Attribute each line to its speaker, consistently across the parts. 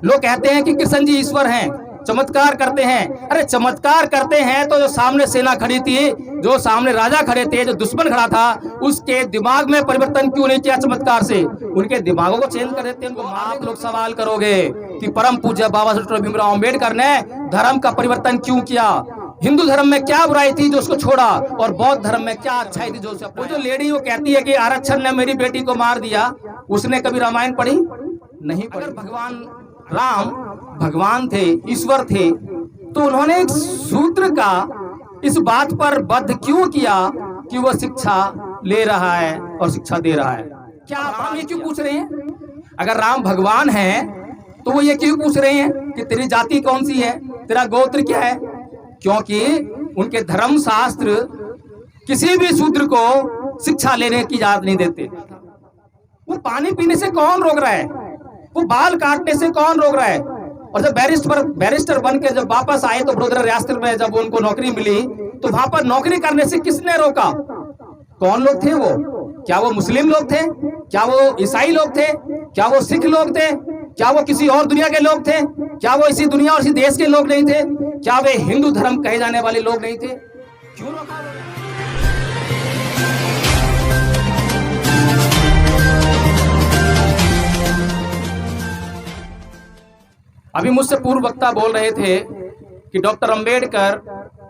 Speaker 1: लोग कहते हैं कि कृष्ण जी ईश्वर हैं, चमत्कार करते हैं। अरे चमत्कार करते हैं तो जो सामने सेना खड़ी थी, जो सामने राजा खड़े थे, जो दुश्मन खड़ा था, उसके दिमाग में परिवर्तन क्यों नहीं किया चमत्कार से? उनके दिमागों को चेंज कर देते हैं। आप लोग सवाल करोगे कि परम पूज्य बाबा साहेब डॉक्टर भीमराव अम्बेडकर ने धर्म का परिवर्तन क्यों किया? हिंदू धर्म में क्या बुराई थी जो उसको छोड़ा, और बौद्ध धर्म में क्या अच्छाई थी जो उसे? वो जो लेडी वो कहती है कि आरक्षण ने मेरी बेटी को मार दिया, उसने कभी रामायण पढ़ी नहीं पढ़ी। भगवान राम भगवान थे, ईश्वर थे, तो उन्होंने एक सूत्र का इस बात पर बद्ध क्यों किया कि वो शिक्षा ले रहा है और शिक्षा दे रहा है? क्या राम ये क्यों पूछ रहे हैं? अगर राम भगवान हैं तो वो ये क्यों पूछ रहे हैं कि तेरी जाति कौन सी है, तेरा गोत्र क्या है? क्योंकि उनके धर्म शास्त्र किसी भी शूद्र को शिक्षा लेने की इजाजत नहीं देते। वो पानी पीने से कौन रोक रहा है? वो बाल काटने से कौन रोक रहा है? और जब बैरिस्टर बन के जब वापस आए तो वडोदरा रियासत में जब उनको नौकरी मिली तो वहां पर नौकरी करने से किसने रोका? कौन लोग थे वो? क्या वो मुस्लिम लोग थे? क्या वो ईसाई लोग थे? क्या वो सिख लोग थे? क्या वो किसी और दुनिया के लोग थे? क्या वो इसी दुनिया और इसी देश के लोग नहीं थे? क्या वे हिंदू धर्म कहे जाने वाले लोग नहीं थे? क्यों रोका? अभी मुझसे पूर्व वक्ता बोल रहे थे कि डॉक्टर अंबेडकर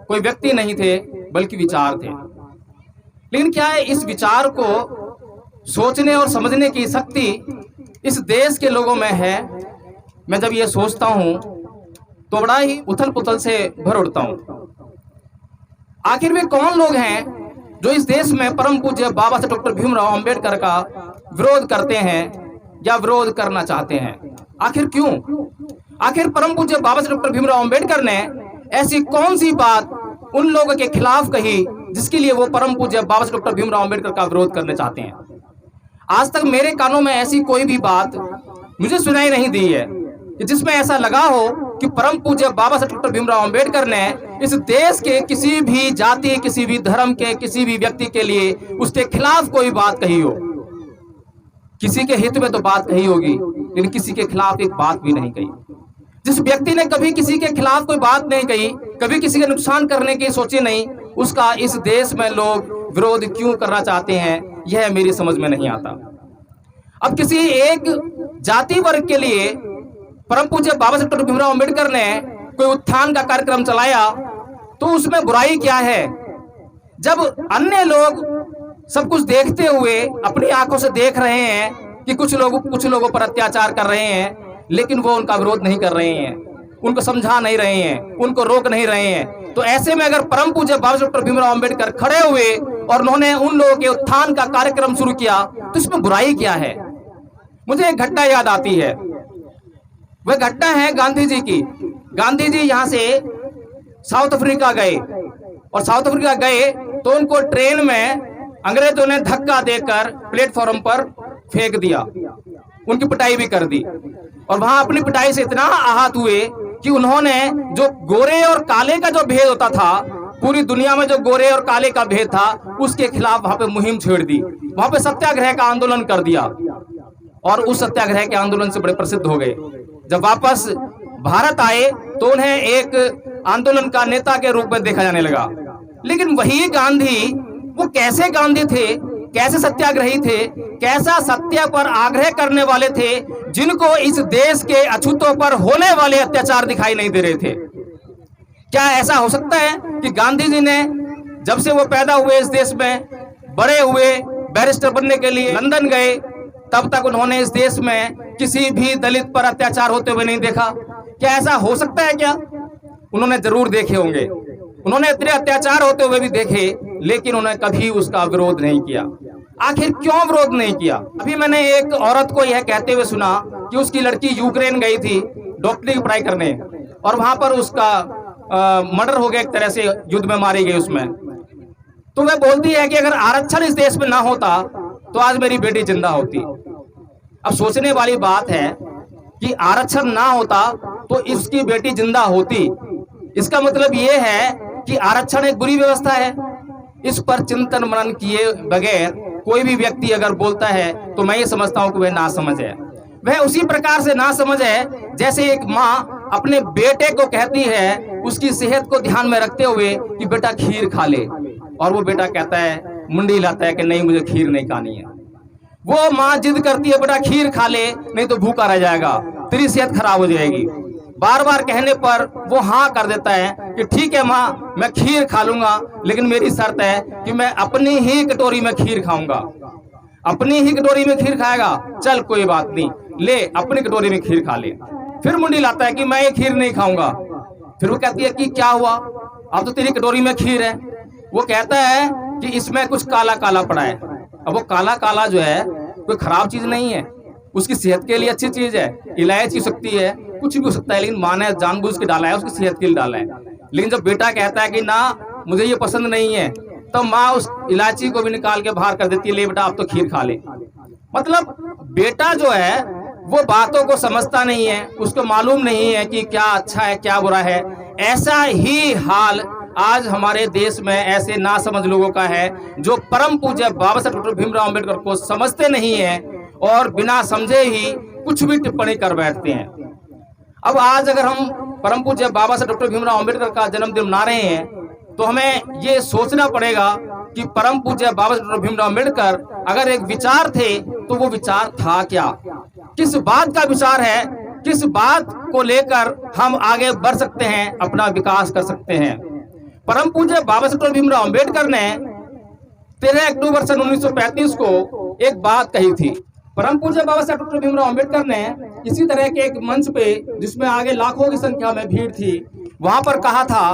Speaker 1: कोई व्यक्ति नहीं थे बल्कि विचार थे। लेकिन क्या है, इस विचार को सोचने और समझने की शक्ति इस देश के लोगों में है? मैं जब ये सोचता हूं तो बड़ा ही उथल पुथल से भर उठता हूं। आखिर वे कौन लोग हैं जो इस देश में परम पूज्य बाबा साहेब डॉक्टर भीमराव अंबेडकर का विरोध करते हैं या विरोध करना चाहते हैं? आखिर क्यों? आखिर परम पूज्य बाबा साहेब डॉक्टर भीमराव अंबेडकर ने ऐसी कौन सी बात उन लोगों के खिलाफ कही जिसके लिए वो परम पूज्य बाबा साहेब डॉक्टर भीमराव अंबेडकर का विरोध करना चाहते हैं? आज तक मेरे कानों में ऐसी कोई भी बात मुझे सुनाई नहीं दी है कि जिसमें ऐसा लगा हो कि परम पूज्य बाबा साहेब डॉक्टर भीमराव अंबेडकर ने इस देश के किसी भी जाति, किसी भी धर्म के किसी भी व्यक्ति के लिए उसके खिलाफ कोई बात कही हो। किसी के हित में तो बात कही होगी, लेकिन किसी के खिलाफ एक बात भी नहीं कही। जिस व्यक्ति ने कभी किसी के खिलाफ कोई बात नहीं कही, कभी किसी का नुकसान करने की सोची नहीं, उसका इस देश में लोग विरोध क्यों करना चाहते हैं, यह मेरी समझ में नहीं आता। अब किसी एक जाति वर्ग के लिए परम पूज्य बाबा साहेब डॉक्टर भीमराव अंबेडकर ने कोई उत्थान का कार्यक्रम चलाया तो उसमें बुराई क्या है? जब अन्य लोग सब कुछ देखते हुए अपनी आंखों से देख रहे हैं कि कुछ लोगों पर अत्याचार कर रहे हैं, लेकिन वो उनका विरोध नहीं कर रहे हैं, उनको समझा नहीं रहे हैं, उनको रोक नहीं रहे हैं, तो ऐसे में अगर परम पूज्य बाबा साहेब डॉक्टर भीमराव अंबेडकर खड़े हुए और उन्होंने उन लोगों के उत्थान का कार्यक्रम शुरू किया तो इसमें बुराई क्या है? मुझे एक घटना याद आती है। वह घटना है गांधी जी की। गांधी जी यहाँ से साउथ अफ्रीका गए और साउथ अफ्रीका गए तो उनको ट्रेन में अंग्रेजों ने धक्का देकर प्लेटफॉर्म पर फेंक दिया, उनकी पिटाई भी कर दी। और वहां अपनी पिटाई से इतना आहत हुए कि उन्होंने जो गोरे और काले का जो भेद होता था, पूरी दुनिया में जो गोरे और काले का भेद था, उसके खिलाफ वहां पे मुहिम छेड़ दी, वहां पे सत्याग्रह का आंदोलन कर दिया और उस सत्याग्रह के आंदोलन से बड़े प्रसिद्ध हो गए। जब वापस भारत आए तो उन्हें एक आंदोलन का नेता के रूप में देखा जाने लगा। लेकिन वही गांधी, वो कैसे गांधी थे, कैसे सत्याग्रही थे, कैसा सत्य पर आग्रह करने वाले थे, जिनको इस देश के अछूतों पर होने वाले अत्याचार दिखाई नहीं दे रहे थे? क्या ऐसा हो सकता है कि गांधी जी ने जब से वो पैदा हुए इस देश में, बड़े हुए, बैरिस्टर बनने के लिए लंदन गए, तब तक उन्होंने इस देश में किसी भी दलित पर अत्याचार होते हुए नहीं देखा? क्या ऐसा हो सकता है? क्या उन्होंने जरूर देखे होंगे, उन्होंने इतने अत्याचार होते हुए भी देखे, लेकिन उन्होंने कभी उसका विरोध नहीं किया। आखिर क्यों विरोध नहीं किया? अभी मैंने एक औरत को यह कहते हुए सुना कि उसकी लड़की यूक्रेन गई थी डॉक्टरी की पढ़ाई करने और वहां पर उसका मर्डर हो गया, एक तरह से युद्ध में मारी गई उसमें। तो वह बोलती है कि अगर आरक्षण इस देश में ना होता तो आज मेरी बेटी जिंदा होती। अब सोचने वाली बात है कि आरक्षण ना होता तो इसकी बेटी जिंदा होती। इसका मतलब ये है कि आरक्षण एक बुरी व्यवस्था है। इस पर चिंतन मनन किए बगैर कोई भी व्यक्ति अगर बोलता है तो मैं ये समझता हूं कि वह नासमझ है। वह उसी प्रकार से नासमझ है जैसे एक माँ अपने बेटे को कहती है उसकी सेहत को ध्यान में रखते हुए कि बेटा खीर खा ले, और वो बेटा कहता है, मुंडी लाता है कि नहीं मुझे खीर नहीं खानी है। वो माँ जिद करती है बेटा खीर खा ले नहीं तो भूखा रह जाएगा, तेरी सेहत खराब हो जाएगी। बार बार कहने पर वो हाँ कर देता है कि ठीक है माँ मैं खीर खा लूंगा, लेकिन मेरी शर्त है कि मैं अपनी ही कटोरी में खीर खाऊंगा। अपनी ही कटोरी में खीर खाएगा, चल कोई बात नहीं, ले अपनी कटोरी में खीर खा ले। फिर मुंडी लाता है कि मैं ये खीर नहीं खाऊंगा। फिर वो कहती है कि क्या हुआ, अब तो तेरी कटोरी में खीर है। वो कहता है कि इसमें कुछ काला काला पड़ा है। अब वो काला काला जो है कोई खराब चीज नहीं है, उसकी सेहत के लिए अच्छी चीज है, इलायची हो सकती है, कुछ भी हो सकता है, लेकिन माँ ने जानबूझ के डाला है, उसकी सेहत के लिए डाला है। लेकिन जब बेटा कहता है कि ना मुझे ये पसंद नहीं है, तो माँ उस इलायची को भी निकाल के बाहर कर देती है, ले बेटा आप तो खीर खा ले। मतलब बेटा जो है वो बातों को समझता नहीं है, उसको मालूम नहीं है कि क्या अच्छा है क्या बुरा है। ऐसा ही हाल आज हमारे देश में ऐसे नासमझ लोगों का है जो परम पूज्य बाबा साहब डॉक्टर भीमराव अम्बेडकर को समझते नहीं है और बिना समझे ही कुछ भी टिप्पणी कर बैठते हैं। अब आज अगर हम परम पूज्य बाबा साहब डॉक्टर भीमराव अम्बेडकर का जन्मदिन मना रहे हैं तो हमें ये सोचना पड़ेगा कि परम पूज्य बाबा साहब डॉक्टर भीमराव अम्बेडकर अगर एक विचार थे तो वो विचार था क्या, किस बात का विचार है, किस बात को लेकर हम आगे बढ़ सकते हैं, अपना विकास कर सकते हैं। परम पूज्य बाबा साहब डॉक्टर भीमराव अम्बेडकर ने 13 अक्टूबर सन 1935 को एक बात कही थी। परम पूज्य बाबा साहब डॉक्टर भीमराव अम्बेडकर ने इसी तरह के एक मंच पे जिसमें आगे लाखों की संख्या में भीड़ थी, वहां पर कहा था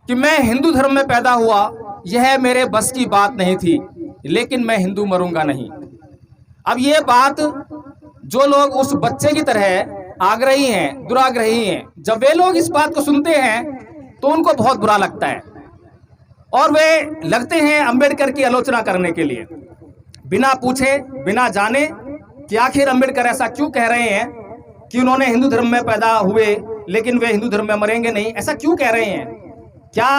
Speaker 1: कि मैं हिंदू धर्म में पैदा हुआ, यह मेरे बस की बात नहीं थी, लेकिन मैं हिंदू मरूंगा नहीं। अब ये बात जो लोग उस बच्चे की तरह आग्रही हैं, दुराग्रही हैं, जब वे लोग इस बात को सुनते हैं तो उनको बहुत बुरा लगता है और वे लगते हैं अम्बेडकर की आलोचना करने के लिए, बिना पूछे बिना जाने कि आखिर अम्बेडकर ऐसा क्यों कह रहे हैं कि उन्होंने हिंदू धर्म में पैदा हुए लेकिन वे हिंदू धर्म में मरेंगे नहीं, ऐसा क्यों कह रहे हैं। क्या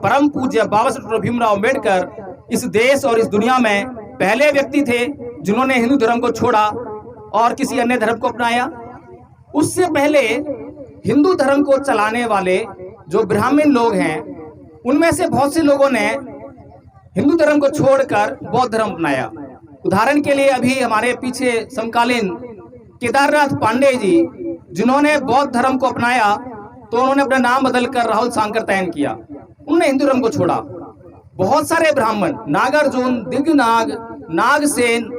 Speaker 1: परम पूज्य बाबा साहब डॉक्टर भीमराव अम्बेडकर इस देश और इस दुनिया में पहले व्यक्ति थे जिन्होंने हिंदू धर्म को छोड़ा और किसी अन्य धर्म को अपनाया? उससे पहले हिंदू धर्म को चलाने वाले जो ब्राह्मण लोग हैं उनमें से बहुत से लोगों ने हिंदू धर्म को छोड़कर बौद्ध धर्म अपनाया। उदाहरण के लिए अभी हमारे पीछे समकालीन केदारनाथ पांडे जी जिन्होंने बौद्ध धर्म को अपनाया तो उन्होंने अपना नाम बदलकर राहुल सांकरतैन किया, उन्होंने हिंदू धर्म को छोड़ा। बहुत सारे ब्राह्मण, नागार्जुन, दिग्नाग, नागसेन,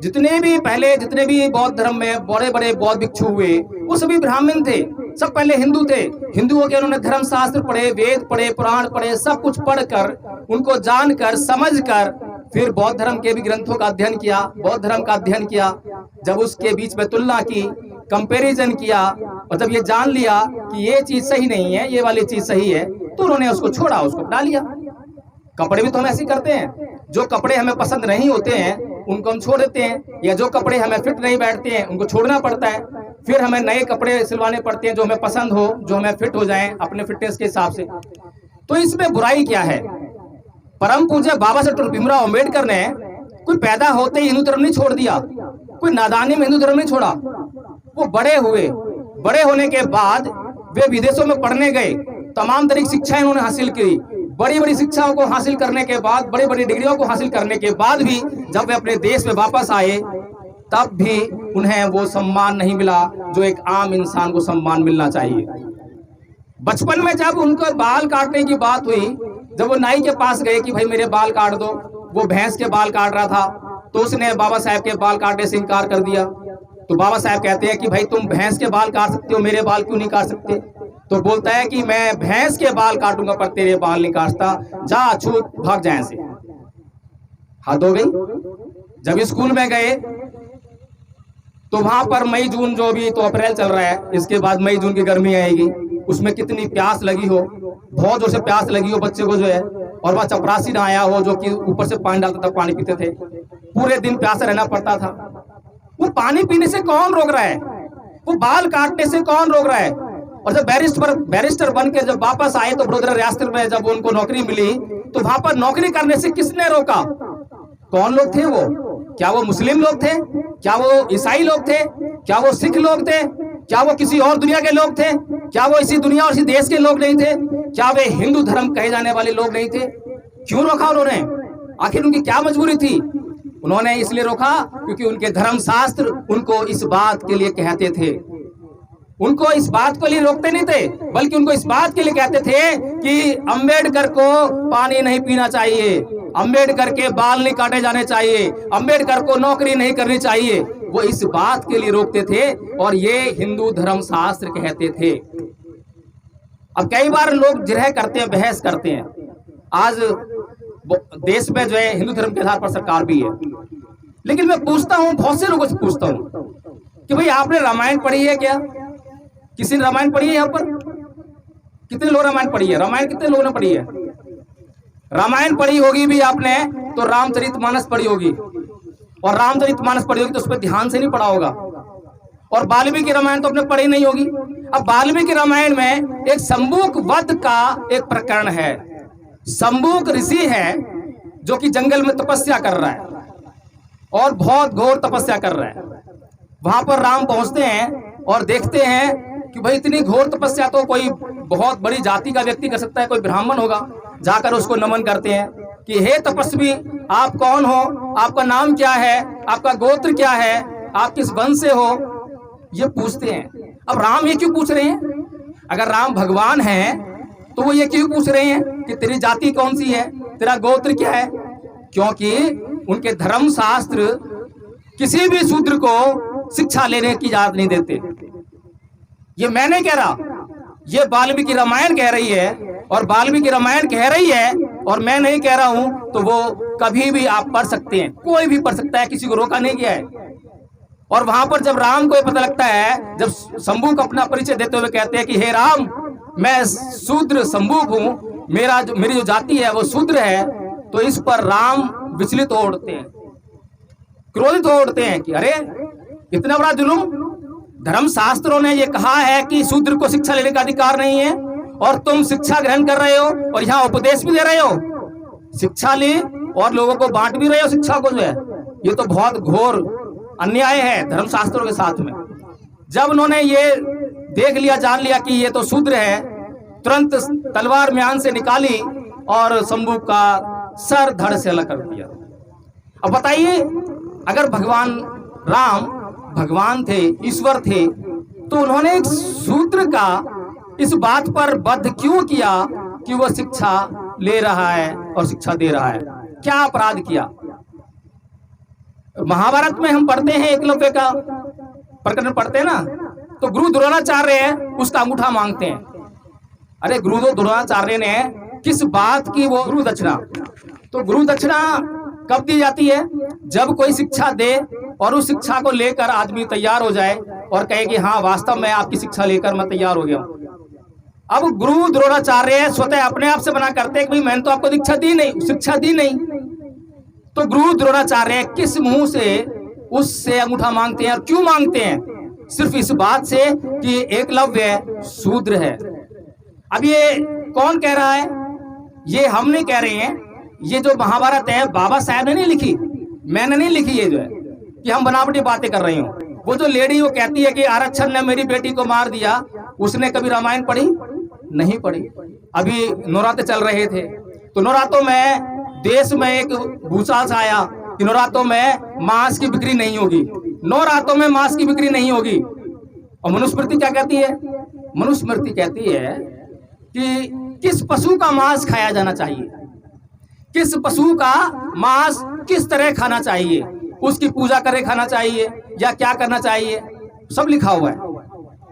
Speaker 1: जितने भी बौद्ध धर्म में बड़े बड़े बौद्ध भिक्षु हुए वो सभी ब्राह्मण थे, सब पहले हिंदू थे। हिंदुओं के उन्होंने धर्म शास्त्र पढ़े, वेद पढ़े, पुराण पढ़े, सब कुछ पढ़कर उनको जानकर समझकर फिर बौद्ध धर्म के भी ग्रंथों का अध्ययन किया, बौद्ध धर्म का अध्ययन किया। जब उसके बीच में तुलना की, कंपैरिजन किया और जब ये जान लिया कि ये चीज सही नहीं है, ये वाली चीज सही है, तो उन्होंने उसको छोड़ा, उसको अपना लिया। कपड़े भी तो हम ऐसे ही करते हैं, जो कपड़े हमें पसंद नहीं होते हैं उनको हम छोड़ देते हैं, या जो कपड़े हमें फिट नहीं बैठते हैं उनको छोड़ना पड़ता है, फिर हमें नए कपड़े सिलवाने पड़ते हैं जो हमें पसंद हो, जो हमें फिट हो जाएं अपने फिटनेस के हिसाब से। तो इसमें बुराई क्या है? परम पूज्य बाबा साहब डॉक्टर भीमराव अम्बेडकर ने कोई पैदा होते ही हिंदू धर्म नहीं छोड़ दिया, कोई नादानी में हिंदू धर्म नहीं छोड़ा। वो बड़े हुए, बड़े होने के बाद वे विदेशों में पढ़ने गए, तमाम तरह की शिक्षाएं उन्होंने हासिल की, बड़ी बड़ी शिक्षाओं को हासिल करने के बाद, बड़ी बड़ी डिग्रियों को हासिल करने के बाद भी जब वे अपने देश में वापस आए तब भी उन्हें वो सम्मान नहीं मिला जो एक आम इंसान को सम्मान मिलना चाहिए। बचपन में जब उनको बाल काटने की बात हुई, जब वो नाई के पास गए कि भाई मेरे बाल काट दो, वो भैंस के बाल काट रहा था तो उसने बाबा साहब के बाल काटने से इनकार कर दिया। तो बाबा साहब कहते हैं कि भाई तुम भैंस के बाल काट सकते हो, मेरे बाल क्यों नहीं काट सकते? तो बोलता है कि मैं भैंस के बाल काटूंगा पर तेरे बाल नहीं काटता, जा छूट भाग जाए से। हद हो गई। जब स्कूल में गए तो वहां पर मई जून, जो भी तो अप्रैल चल रहा है, इसके बाद मई जून की गर्मी आएगी, उसमें कितनी प्यास लगी हो, बहुत जोर से प्यास लगी हो बच्चे को जो है, और वह चपरासी ना आया हो जो कि ऊपर से पानी डालता था, पानी पीते थे, पूरे दिन प्यासा रहना पड़ता था। वो पानी पीने से कौन रोक रहा है? वो बाल काटने से कौन रोक रहा है? और जब बैरिस्टर बन के जब वापस आए तो वडोदरा रियासत में जब उनको नौकरी मिली तो वहां पर नौकरी करने से किसने रोका? कौन लोग थे वो? क्या वो मुस्लिम लोग थे? क्या वो ईसाई लोग थे? क्या वो सिख लोग थे? क्या वो किसी और दुनिया के लोग थे? क्या वो इसी दुनिया और इसी देश के लोग नहीं थे? क्या वे हिंदू धर्म कहे जाने वाले लोग नहीं थे? क्यों रोका उन्होंने? आखिर उनकी क्या मजबूरी थी? उन्होंने इसलिए रोका क्योंकि उनके धर्म शास्त्र उनको इस बात के लिए कहते थे, उनको इस बात के लिए रोकते नहीं थे, बल्कि उनको इस बात के लिए कहते थे कि अंबेडकर को पानी नहीं पीना चाहिए, अंबेडकर के बाल नहीं काटे जाने चाहिए, अंबेडकर को नौकरी नहीं करनी चाहिए। वो इस बात के लिए रोकते थे और ये हिंदू धर्म शास्त्र कहते थे। अब कई बार लोग जिरह करते हैं, बहस करते हैं। आज देश में जो है हिंदू धर्म के आधार पर सरकार भी है, लेकिन मैं पूछता हूं, बहुत से लोगों से पूछता हूं कि भाई आपने रामायण पढ़ी है क्या? किसी ने रामायण पढ़ी है? यहाँ पर कितने लोग रामायण पढ़ी है? रामायण कितने लोगों ने पढ़ी है? रामायण पढ़ी होगी भी आपने तो रामचरितमानस पढ़ी होगी, और रामचरितमानस पढ़ी होगी तो उस पर ध्यान से नहीं पढ़ा होगा। और वाल्मीकि रामायण तो आपने पढ़ी नहीं होगी। अब वाल्मीकि रामायण में एक शंबुक वध का एक प्रकरण है। शंबुक ऋषि है जो कि जंगल में तपस्या कर रहा है और बहुत घोर तपस्या कर रहा है। वहां पर राम पहुंचते हैं और देखते हैं कि भाई इतनी घोर तपस्या तो कोई बहुत बड़ी जाति का व्यक्ति कर सकता है, कोई ब्राह्मण होगा। जाकर उसको नमन करते हैं कि हे तपस्वी, आप कौन हो? आपका नाम क्या है? आपका गोत्र क्या है? आप किस वंश से हो? ये पूछते हैं। अब राम ये क्यों पूछ रहे हैं? अगर राम भगवान हैं तो वो ये क्यों पूछ रहे हैं कि तेरी जाति कौन सी है, तेरा गोत्र क्या है? क्योंकि उनके धर्म शास्त्र किसी भी शूद्र को शिक्षा लेने की इजाजत नहीं देते। ये मैं नहीं कह रहा, ये वाल्मीकि रामायण कह रही है, और वाल्मीकि रामायण कह रही है और मैं नहीं कह रहा हूं, तो वो कभी भी आप पढ़ सकते हैं, कोई भी पढ़ सकता है, किसी को रोका नहीं गया है। और वहां पर जब राम को ये पता लगता है, जब शंभुक अपना परिचय देते हुए कहते हैं कि हे राम, मैं शूद्र शंभुक हूं, मेरी जो जाति है वो शूद्र है, तो इस पर राम विचलित हो उठते हैं, क्रोधित हो उठते हैं कि अरे इतना बड़ा जुल्म! धर्म शास्त्रों ने ये कहा है कि शूद्र को शिक्षा लेने का अधिकार नहीं है, और तुम शिक्षा ग्रहण कर रहे हो और यहाँ उपदेश भी दे रहे हो, शिक्षा ली और लोगों को बांट भी रहे हो शिक्षा को, जो है ये तो बहुत घोर अन्याय है धर्म शास्त्रों के साथ में। जब उन्होंने ये देख लिया, जान लिया कि ये तो शूद्र है, तुरंत तलवार म्यान से निकाली और शंभुक का सर धड़ से अलग कर दिया। अब बताइए, अगर भगवान राम भगवान थे, ईश्वर थे, तो उन्होंने एक शूद्र का इस बात पर बद्ध क्यों किया कि वो शिक्षा ले रहा है और शिक्षा दे रहा है? क्या अपराध किया? महाभारत में हम पढ़ते हैं, एकलव्य का प्रकरण पढ़ते हैं ना, तो गुरु द्रोणाचार्य उसका अंगूठा मांगते हैं। अरे गुरु द्रोणाचार्य ने किस बात की वो गुरु दक्षिणा? तो गुरु दक्षिणा कब दी जाती है? जब कोई शिक्षा दे और उस शिक्षा को लेकर आदमी तैयार हो जाए और कहे कि हाँ वास्तव में आपकी शिक्षा लेकर मैं तैयार हो गया हूं। अब गुरु द्रोणाचार्य स्वतः अपने आप से मना करते हैं कि भाई मैंने तो आपको शिक्षा दी नहीं। तो गुरु द्रोणाचार्य किस मुंह से उससे अंगूठा मांगते हैं, और क्यों मांगते हैं? सिर्फ इस बात से कि एकलव्य शूद्र है। अब ये कौन कह रहा है? ये हम नहीं कह रहे हैं, ये जो महाभारत है बाबा साहब ने नहीं लिखी, मैंने नहीं लिखी, ये जो है कि हम बनावटी बातें कर रही हूँ। वो जो लेडी वो कहती है कि आरक्षण ने मेरी बेटी को मार दिया, उसने कभी रामायण पढ़ी? नहीं पढ़ी। अभी नवरात्र चल रहे थे, तो नवरात्रों में देश में एक भूचाल सा आया कि नवरात्रों में मांस की बिक्री नहीं होगी, नवरात्रों में मांस की बिक्री नहीं होगी। और मनुस्मृति क्या कहती है? मनुस्मृति कहती है कि किस पशु का मांस खाया जाना चाहिए, किस पशु का मांस किस तरह खाना चाहिए, उसकी पूजा करके खाना चाहिए या क्या करना चाहिए, सब लिखा हुआ है।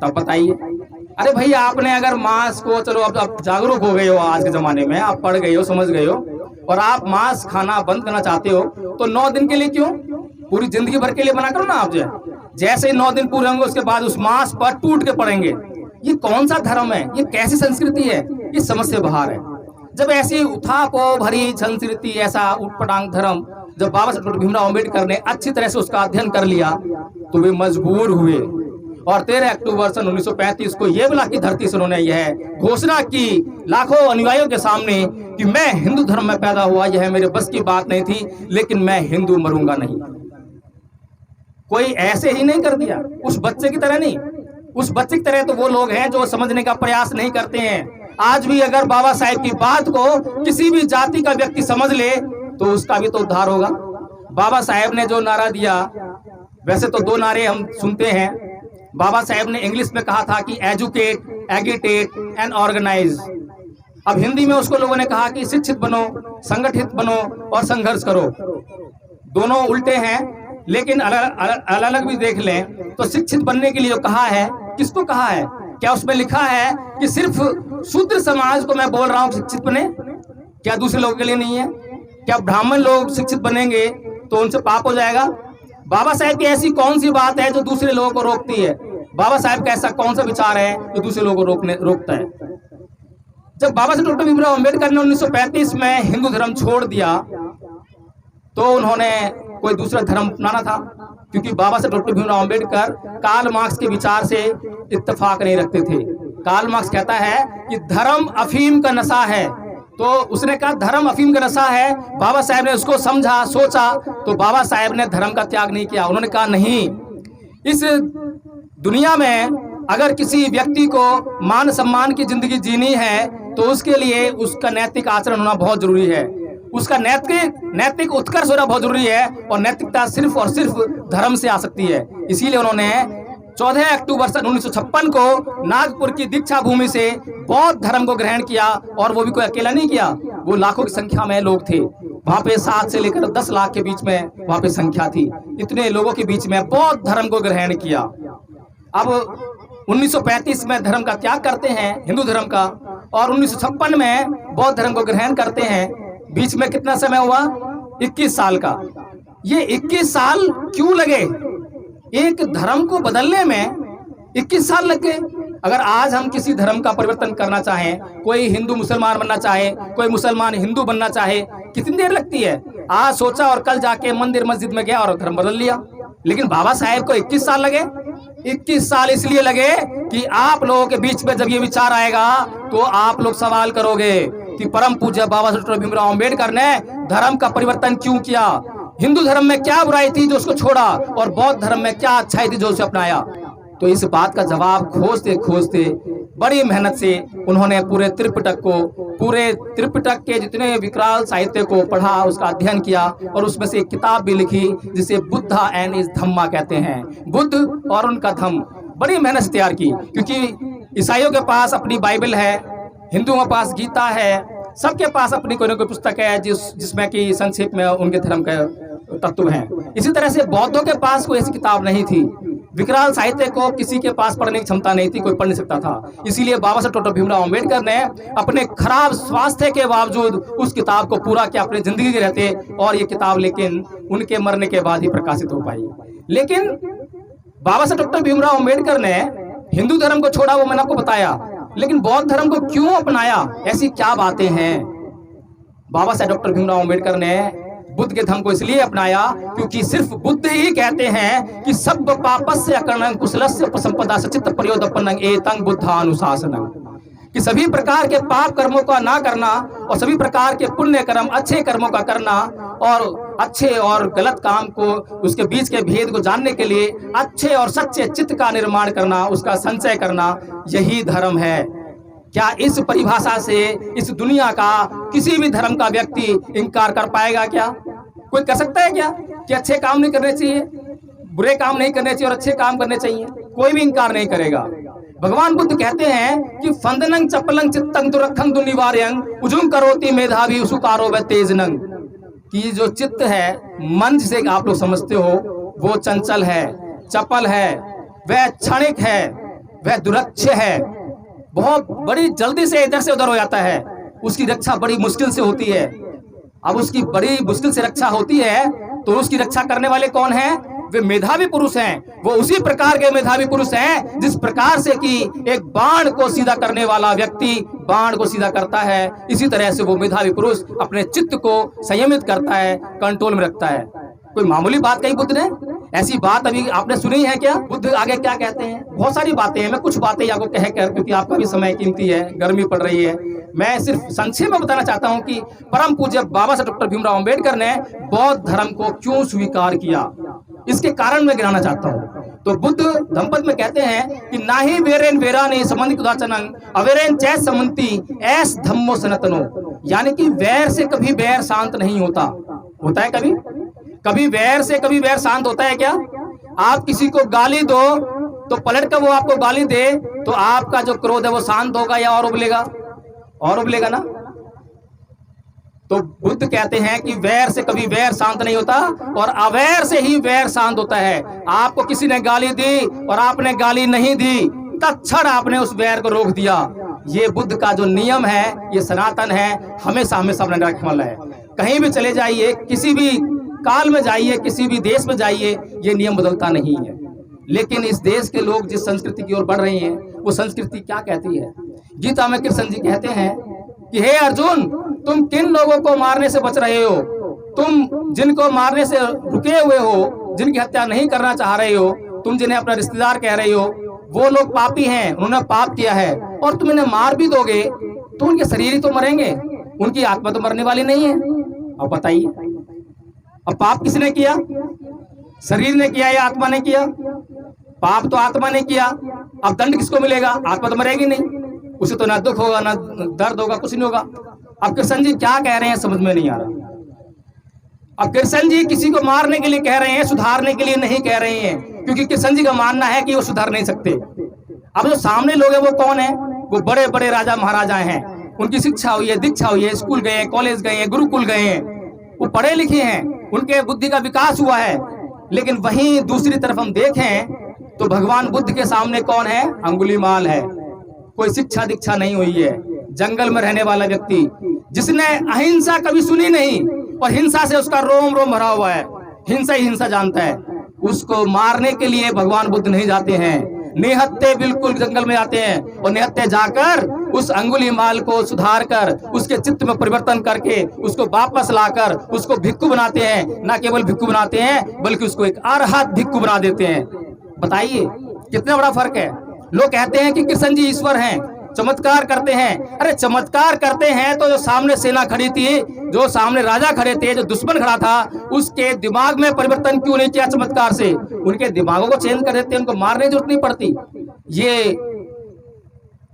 Speaker 1: तब बताइए, अरे भैया आपने अगर मांस को, चलो अब आप जागरूक हो गए हो, आज के जमाने में आप पढ़ गए हो, समझ गए हो, और आप मांस खाना बंद करना चाहते हो, तो 9 दिन के लिए क्यों, पूरी जिंदगी भर के लिए बना करो ना आप। जैसे ही 9 दिन पूरे होंगे उसके बाद उस मांस पर टूट के पड़ेंगे। ये कौन सा धर्म है? ये कैसी संस्कृति है? ये समझ से बाहर है। जब ऐसी उठापो भरी संस्कृति, ऐसा उटपटांग धर्म जब बाबा साहब भीमराव अम्बेडकर ने अच्छी तरह से उसका अध्ययन कर लिया, तो वे मजबूर हुए और 13 अक्टूबर सन 1935 को ये बुला की धरती से उन्होंने यह घोषणा की लाखों अनुयायियों के सामने कि मैं हिंदू धर्म में पैदा हुआ, यह मेरे बस की बात नहीं थी, लेकिन मैं हिंदू मरूंगा नहीं। कोई ऐसे ही नहीं कर दिया, उस बच्चे की तरह नहीं। उस बच्चे की तरह तो वो लोग हैं जो समझने का प्रयास नहीं करते हैं। आज भी अगर बाबा साहेब की बात को किसी भी जाति का व्यक्ति समझ ले तो उसका भी तो उद्धार होगा। बाबा साहेब ने जो नारा दिया, वैसे तो 2 नारे हम सुनते हैं। बाबा साहेब ने इंग्लिश में कहा था कि एजुकेट, एगिटेट एंड ऑर्गेनाइज। अब हिंदी में उसको लोगों ने कहा कि शिक्षित बनो, संगठित बनो और संघर्ष करो। दोनों उल्टे हैं, लेकिन अलग अलग भी देख लें तो शिक्षित बनने के लिए कहा है, किसको कहा है? क्या उसमें लिखा है कि सिर्फ शूद्र समाज को मैं बोल रहा हूं शिक्षित बने? क्या दूसरे लोगों के लिए नहीं है? क्या ब्राह्मण लोग शिक्षित बनेंगे तो उनसे पाप हो जाएगा? बाबा साहेब की ऐसी कौन सी बात है जो दूसरे लोगों को रोकती है? बाबा साहेब का ऐसा कौन सा विचार है जो दूसरे लोगों को रोकता है? जब बाबा साहेब डॉक्टर भीमराव अंबेडकर ने 1935 में हिंदू धर्म छोड़ दिया तो उन्होंने कोई दूसरा धर्म अपनाना था, क्योंकि Baba Saheb doctor Bhimrao Ambedkar Karl Marx के विचार से इत्तेफाक नहीं रखते थे। कार्ल मार्क्स कहता है कि धर्म अफीम का नशा है, तो उसने कहा धर्म अफीम का नशा है। बाबा साहेब ने उसको समझा, सोचा, तो बाबा साहेब ने धर्म का त्याग नहीं किया। उन्होंने कहा नहीं, इस दुनिया में अगर किसी व्यक्ति को मान सम्मान की जिंदगी जीनी है तो उसके लिए उसका नैतिक आचरण होना बहुत जरूरी है, उसका नैतिक उत्कर्ष होना बहुत जरूरी है, और नैतिकता सिर्फ और सिर्फ धर्म से आ सकती है। इसीलिए उन्होंने 14 अक्टूबर सन 1956 को नागपुर की दीक्षा भूमि से बौद्ध धर्म को ग्रहण किया, और वो भी कोई अकेला नहीं किया, वो लाखों की संख्या में लोग थे वहां पे। 7 से लेकर 10 लाख के बीच में वहां पे संख्या थी। इतने लोगों के बीच में बौद्ध धर्म को ग्रहण किया। अब 1935 में धर्म का त्याग करते हैं, हिंदू धर्म का, और 1956 में बौद्ध धर्म को ग्रहण करते हैं। बीच में कितना समय हुआ? 21 साल का। ये 21 साल क्यों लगे? एक धर्म को बदलने में 21 साल लग गए। अगर आज हम किसी धर्म का परिवर्तन करना चाहें, कोई हिंदू मुसलमान बनना चाहे, कोई मुसलमान हिंदू बनना चाहे, कितनी देर लगती है? आज सोचा और कल जाके मंदिर मस्जिद में गया और धर्म बदल लिया। लेकिन बाबा साहेब को 21 साल लगे। 21 साल इसलिए लगे कि आप लोगों के बीच में जब ये विचार आएगा तो आप लोग सवाल करोगे कि परम पूज्य बाबा साहेब डॉक्टर भीमराव अंबेडकर ने धर्म का परिवर्तन क्यों किया? हिंदू धर्म में क्या बुराई थी जो उसको छोड़ा, और बौद्ध धर्म में क्या अच्छाई थी जो उसे अपनाया? तो इस बात का जवाब खोजते खोजते बड़ी मेहनत से उन्होंने पूरे त्रिपिटक के जितने विकराल साहित्य को पढ़ा, उसका अध्ययन किया, और उसमें से एक किताब भी लिखी जिसे बुद्धा एंड इज धम्मा कहते हैं, बुद्ध और उनका धम्म। बड़ी मेहनत से तैयार की, क्योंकि ईसाइयों के पास अपनी बाइबल है, हिंदुओं के पास गीता है, सबके पास अपनी कोई न कोई पुस्तक है जिसमें कि संक्षेप में उनके धर्म के तत्व हैं। इसी तरह से बौद्धों के पास कोई ऐसी किताब नहीं थी। विकराल साहित्य को किसी के पास पढ़ने की क्षमता नहीं थी, कोई पढ़ नहीं सकता था। इसीलिए बाबा साहेब डॉक्टर भीमराव अंबेडकर ने अपने खराब स्वास्थ्य के बावजूद उस किताब को पूरा किया अपनी जिंदगी के रहते, और ये किताब लेकिन उनके मरने के बाद ही प्रकाशित हो पाई। लेकिन बाबा साहेब डॉक्टर भीमराव अंबेडकर ने हिंदू धर्म को छोड़ा, वो मैंने आपको बताया, लेकिन बौद्ध धर्म को क्यों अपनाया? ऐसी क्या बातें हैं? बाबा साहेब डॉक्टर भीमराव अंबेडकर ने बुद्ध के धर्म को इसलिए अपनाया क्योंकि सिर्फ बुद्ध ही कहते हैं कि सब पापस्य अकर्णं कुशलस्य उपसंपदा सचित्त प्रयोदपन्नं एतं बुद्धानुशासनं, कि सभी प्रकार के पाप कर्मों का ना करना और सभी प्रकार के पुण्य कर्म, अच्छे कर्मों का करना, और अच्छे और गलत काम को, उसके बीच के भेद को जानने के लिए अच्छे और सच्चे चित्त का निर्माण करना, उसका संचय करना, यही धर्म है। क्या इस परिभाषा से इस दुनिया का किसी भी धर्म का व्यक्ति इनकार कर पाएगा? क्या कोई कर सकता है क्या कि अच्छे काम नहीं करने चाहिए, बुरे काम नहीं करने चाहिए और अच्छे काम करने चाहिए? कोई भी इनकार नहीं करेगा। भगवान बुद्ध कहते हैं कि फंदनं चपलं चित्तं दुरखं दुनिवार्यं उजुं करोति मेधावी उसुकारो व तेजनं, कि जो चित्त है, मन जिसे आप लोग समझते हो, वो चंचल है, चपल है, वह क्षणिक है, वह दुरक्ष है, बहुत बड़ी जल्दी से इधर से उधर हो जाता है, उसकी रक्षा बड़ी मुश्किल से होती है। अब उसकी बड़ी मुश्किल से रक्षा होती है तो उसकी रक्षा करने वाले कौन हैं? वे मेधावी पुरुष हैं। वो उसी प्रकार के मेधावी पुरुष हैं जिस प्रकार से कि एक बाण को सीधा करने वाला व्यक्ति बाण को सीधा करता है, इसी तरह से वो मेधावी पुरुष अपने चित्त को संयमित करता है, कंट्रोल में रखता है। कोई मामूली बात कही बुद्ध ने? ऐसी बात अभी आपने सुनी है क्या? बुद्ध आगे क्या कहते हैं? बहुत सारी बातें हैं, मैं कुछ बातें आपको कह कर, क्योंकि आपका भी समय कीमती है, गर्मी पड़ रही है, मैं सिर्फ संक्षेप में बताना चाहता हूं कि परम पूज्य बाबा साहेब डॉक्टर भीमराव अंबेडकर ने बौद्ध धर्म को क्यों स्वीकार किया, इसके कारण मैं गिनाना चाहता हूं। तो बुद्ध धम्पद में कहते हैं कि ना ही वेरेन वेरा ने संबंधित उदाचनंग अवेरेन चै समंती ऐस धम्मो सनातनो, यानी कि वैर से कभी वैर शांत नहीं होता। होता है कभी कभी वैर से कभी वैर शांत होता है क्या? आप किसी को गाली दो तो पलट कर वो आपको गाली दे तो आपका जो क्रोध है वो शांत होगा या और उबलेगा? और उबलेगा ना। तो बुद्ध कहते हैं कि वैर से कभी वैर शांत नहीं होता और अवैर से ही वैर शांत होता है। आपको किसी ने गाली दी और आपने गाली नहीं दी, तत्क्षण आपने उस वैर को रोक दिया। ये बुद्ध का जो नियम है, ये सनातन है, हमेशा हमेशा अपने रखने वाला है। कहीं भी चले जाइए, किसी भी काल में जाइए, किसी भी देश में जाइए, ये नियम बदलता नहीं है। लेकिन इस देश के लोग जिस संस्कृति की ओर बढ़ रहे हैं, वो संस्कृति क्या कहती है? गीता में कृष्ण जी कहते हैं कि हे अर्जुन, तुम किन लोगों को मारने से बच रहे हो? तुम जिनको मारने से रुके हुए हो, जिनकी हत्या नहीं करना चाह रहे हो, तुम जिन्हें अपना रिश्तेदार कह रहे हो, वो लोग पापी हैं, उन्होंने पाप किया है। और तुम इन्हें मार भी दोगे तो उनके शरीर ही तो मरेंगे, उनकी आत्मा तो मरने वाली नहीं है। अब बताइए, अब पाप किसने किया? शरीर ने किया या आत्मा ने किया? पाप तो आत्मा ने किया। अब दंड किसको मिलेगा? आत्मा तो मरेगी नहीं, उसे तो ना दुख होगा ना दर्द होगा, कुछ नहीं होगा। अब कृष्ण जी क्या कह रहे हैं समझ में नहीं आ रहा। अब कृष्ण जी किसी को मारने के लिए कह रहे हैं, सुधारने के लिए नहीं कह रहे हैं, क्योंकि कृष्ण जी का मानना है कि वो सुधार नहीं सकते। अब जो सामने लोग हैं वो कौन है? वो बड़े बड़े राजा महाराजा हैं, उनकी शिक्षा हुई है, दीक्षा हुई है, स्कूल गए, कॉलेज गए, गुरुकुल गए, वो पढ़े लिखे हैं, उनके बुद्धि का विकास हुआ है। लेकिन वहीं दूसरी तरफ हम देखें तो भगवान बुद्ध के सामने कौन है? अंगुलीमाल है। कोई शिक्षा दीक्षा नहीं हुई है, जंगल में रहने वाला व्यक्ति, जिसने अहिंसा कभी सुनी नहीं और हिंसा से उसका रोम रोम भरा हुआ है, हिंसा ही हिंसा जानता है। उसको मारने के लिए भगवान बुद्ध नहीं जाते हैं, निहत्थे बिल्कुल जंगल में जाते हैं और निहत्थे जाकर उस अंगुलीमाल को सुधार कर, उसके चित्त में परिवर्तन करके उसको वापस लाकर उसको भिक्खु बनाते हैं। ना केवल भिक्खु बनाते हैं बल्कि उसको एक अरहत भिक्खु बना देते हैं। बताइए कितना बड़ा फर्क है। लोग कहते हैं कि कृष्ण जी ईश्वर हैं, चमत्कार करते हैं। अरे चमत्कार करते हैं तो जो सामने सेना खड़ी थी, जो सामने राजा खड़े थे, जो दुश्मन खड़ा था, उसके दिमाग में परिवर्तन क्यों नहीं किया चमत्कार से? उनके दिमागों को चेंज कर देते, उनको मारने की जरूरत नहीं पड़ती। ये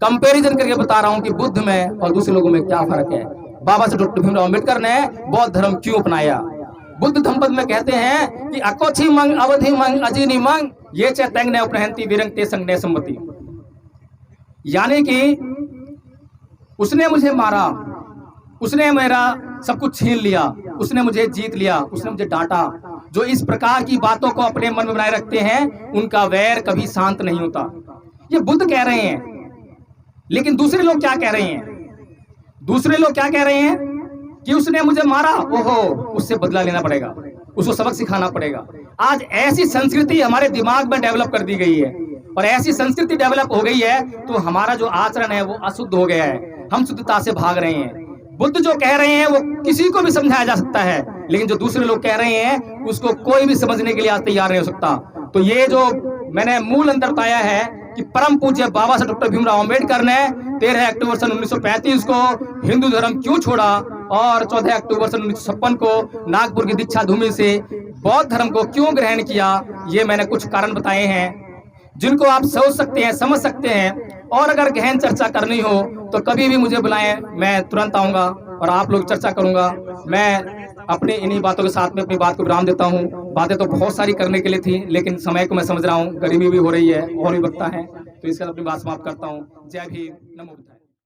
Speaker 1: कंपैरिजन करके बता रहा हूं कि बुद्ध में और दूसरे लोगों में क्या फर्क है। बाबा साहब डॉक्टर भीमराव अम्बेडकर ने बौद्ध धर्म क्यों अपनाया? बुद्ध धम्पद में कहते हैं कि अकोछी मंग अवधि मंग अजीनी मंग ये चैतंग ने उपनहंती विरंग ते संग ने सम्मति, यानी कि उसने मुझे मारा, उसने मेरा सब कुछ छीन लिया, उसने मुझे जीत लिया, उसने मुझे डांटा। जो इस प्रकार की बातों को अपने मन में बनाए रखते हैं, उनका वैर कभी शांत नहीं होता। ये बुद्ध कह रहे हैं। लेकिन दूसरे लोग क्या कह रहे हैं? दूसरे लोग क्या कह रहे हैं कि उसने मुझे मारा, ओहो, उससे बदला लेना पड़ेगा, उसको सबक सिखाना पड़ेगा। आज ऐसी संस्कृति हमारे दिमाग में डेवलप कर दी गई है और ऐसी संस्कृति डेवलप हो गई है तो हमारा जो आचरण है वो अशुद्ध हो गया है, हम शुद्धता से भाग रहे हैं। बुद्ध जो कह रहे हैं वो किसी को भी समझाया जा सकता है, लेकिन जो दूसरे लोग कह रहे हैं उसको कोई भी समझने के लिए आज तैयार नहीं हो सकता। तो ये जो मैंने मूल अंतर पाया है कि परम पूज्य बाबा साहब डॉक्टर भीमराव अम्बेडकर ने 13 अक्टूबर सन 1935 को हिंदू धर्म क्यों छोड़ा और 14 अक्टूबर सन 1956 को नागपुर की दीक्षा भूमि से बौद्ध धर्म को क्यों ग्रहण किया, ये मैंने कुछ कारण बताए हैं जिनको आप सोच सकते हैं, समझ सकते हैं। और अगर गहन चर्चा करनी हो तो कभी भी मुझे बुलाएं, मैं तुरंत आऊंगा और आप लोग चर्चा करूंगा। मैं अपनी इन्हीं बातों के साथ में अपनी बात को विराम देता हूं। बातें तो बहुत सारी करने के लिए थी, लेकिन समय को मैं समझ रहा हूं, गर्मी भी हो रही है और भी वक्ता है, तो इसके साथ अपनी बात समाप्त करता हूं। जय भीम, नमो बुद्धाय।